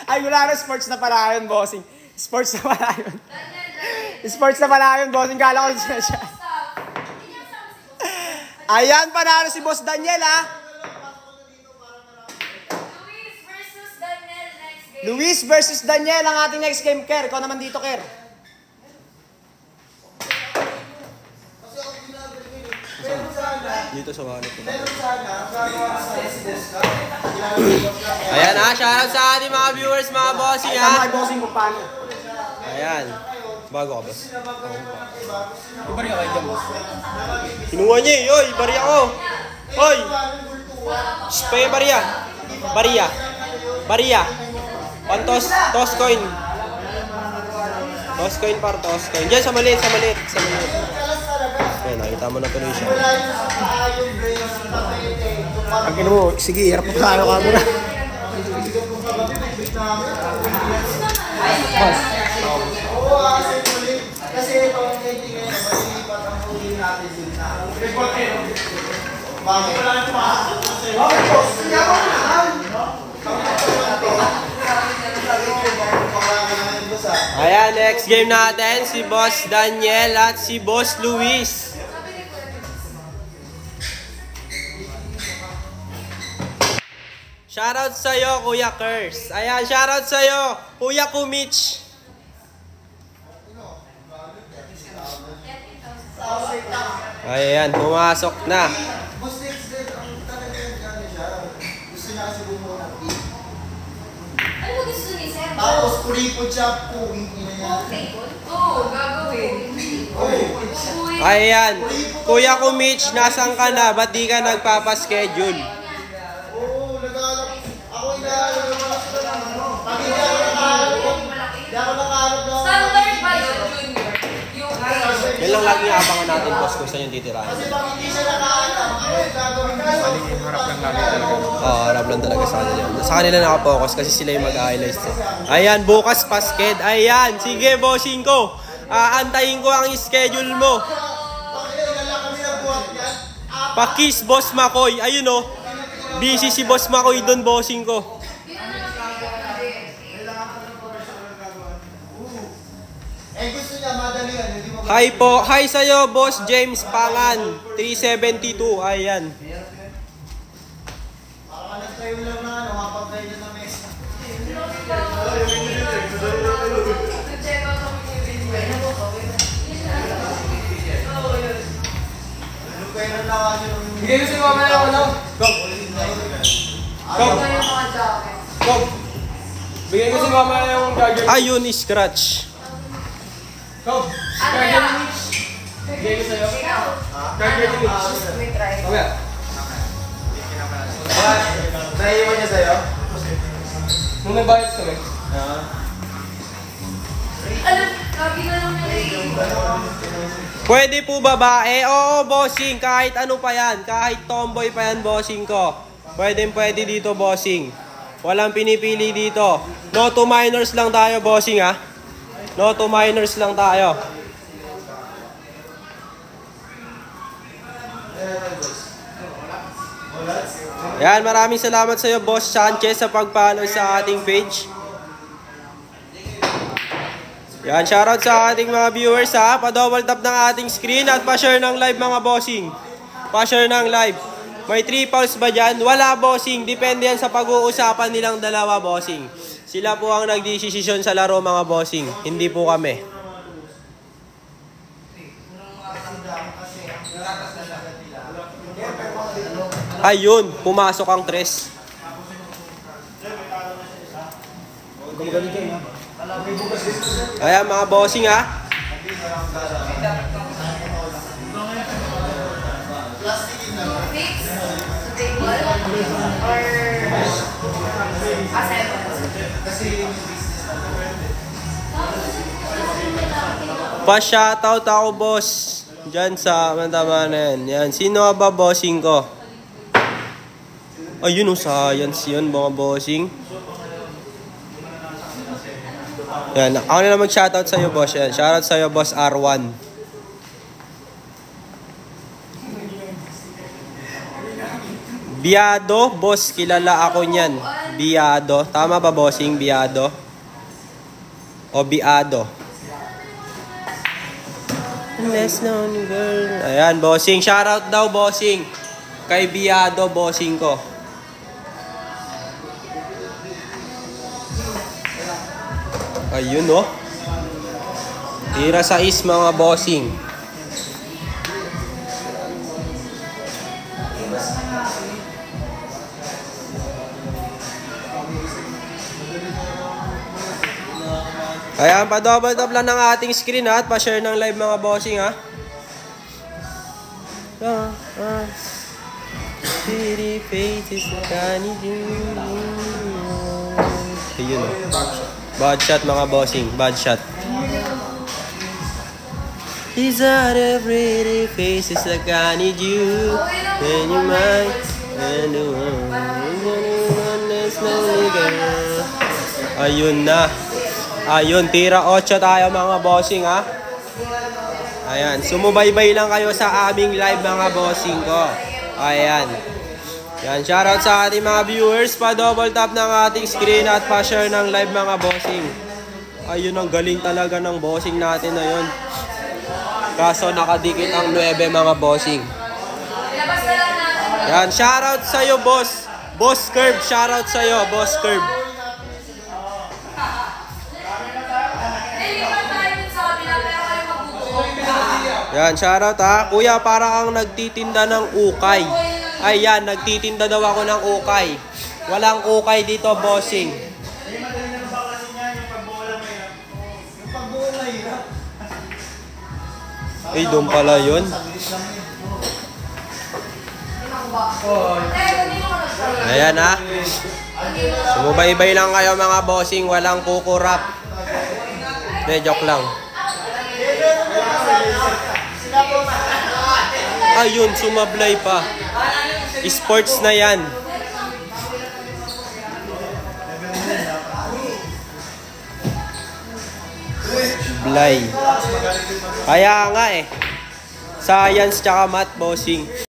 Ay, wala na, sports na pala yun, bossing. Sports na pala yun. Sports na pala yun, bossing. Kala ko siya. Ayan, panalo si Boss Daniel, ha? Luis versus Daniel ang ating next game, Ker. Ikaw naman dito, Ker. Dito sa wallet ko. Ayan ha, shoutout sa ating mga viewers, mga bossing ha. Mga bossing mo paano? Ayan. Bago ka, boss. Ibariya kayo dyan, boss. Kinuha niya eh. Oy, bariya ko. Oy. Spay bariya. Bariya. Bariya. Pantos. Toss coin. Toss coin par toss coin. Diyan sa maliit, sa maliit. Sa maliit. Ayan, nakita mo na tuloy siya. Ang ino mo, sige, hirap mo tayo ka muna. Boss. Kasi ito ang kailangan malipat ang huli natin din sa bakit? Bakit po? Sinyawa mo naman! Ayan, next game natin, si Boss Daniel at si Boss Luis. Shoutout sa'yo, Kuya Kers. Ayan, shoutout sa'yo, Kuya Kumich. Ayan, pumasok na. Gusto niya kasi bumuo ng team. Ano ba gusto ni Sir? Tapos kuripod siya, puwing ina niya. Oo, gagawin. Ayan, Kuya Kumich, nasan ka na? Ba't di ka nagpapaschedule? Oo, nag-aalap. Ako inaalap naman ako ng ano. Pag hindi ako nakaharap ko, hindi ako nakaharap na. Standard ba yun, Junior? Yung Yan lang lagi abangan natin, boss, kung saan yung titirahan. Kasi pag hindi siya nakaharap, ano yung gagawin ko? Harap lang lagi talaga. Oo, harap lang talaga sa kanila. Sa kanila nakapokus kasi sila yung mag-highlights. Ayan, bukas pasked. Ayan, sige, bossing ko. Aantayin ko ang schedule mo. Pakis, Boss Makoy. Ayun o. Busy si Boss Makoy doon, bossing ko. Eh gusto niya madalian, hindi mo. Hi po. Hi sa'yo, Boss James Pangan. 372. Ayan. Baka nagtayo lang na ano, mapag-try niya sa mesa. Pwede na kasi nung... Bigay ko si mama na ako, no? Go! Go! Go! Bigay ko si mama na yung gagawin. Ayun, scratch. Go! Bigay ko sa'yo. Gagawin ni Mitch. Mamaya. Naiiwan niya sa'yo? Nung nagbayad kami. Alam, lagi na lang nila. Pwede po babae? Oo, bossing. Kahit ano pa yan. Kahit tomboy pa yan, bossing ko. Pwede dito, bossing. Walang pinipili dito. No to minors lang tayo, bossing, ha? No to minors lang tayo. Yan, maraming salamat sa iyo, Boss Sanchez, sa pag-follow sa ating page. Yan, shoutout sa ating mga viewers ha. Pa-double tap ng ating screen at pa-share ng live mga bossing. Pa-share ng live. May 3 pulse ba dyan? Wala, bossing. Depende yan sa pag-uusapan nilang dalawa, bossing. Sila po ang nagdesisyon sa laro mga bossing. Hindi po kami. Ayun, pumasok ang tres. Ayan mga bossing ha. Fix the table or Pa-shoutout ako, boss. Diyan sa tama na yan. Yan. Sino ba bossing ko? Ayun o, science yun mga bossing. Yan. Ako na lang mag-shoutout sa'yo, boss. Yan. Shoutout sa'yo, boss R1. Biado, boss. Kilala ako niyan. Biado. Tama ba, bossing? Biado? O biado? Less known girl. Ayan, bossing. Shoutout daw, bossing. Kay Biado, bossing ko. Ayun, oh. Tira sa is, mga bossing. Ayan, pa-double tap lang ng ating screen ha, at pa-share ng live mga bossing ha. Pretty faces like ayun o. Bad shot mga bossing, bad shot. These are the pretty faces like I need you. When you mind and the one that's lonely girl. Ayun na. Ayun, tira 8 tayo mga bossing ha. Ayan, sumubaybay lang kayo sa aming live mga bossing ko. Ayan. Yan, shoutout sa ating mga viewers. Pa-double tap ng ating screen at pa-share ng live mga bossing. Ayun, ang galing talaga ng bossing natin na yun. Kaso nakadikit ang 9 mga bossing. Yan, shoutout sa'yo boss. Boss Curve, shoutout sa'yo, Boss Curve. Yan, shoutout ha. Kuya, para kang nagtitinda ng ukay. Ayan, nagtitinda daw ako ng ukay. Walang ukay dito, bossing. Ay, doon pala yun. Ayan ha. Sumubaybay lang kayo mga bossing. Walang kukurap. De, joke lang. Ayun, sumablay pa. Sports na yan. Blay. Kaya nga eh. Science tsaka math, bossing.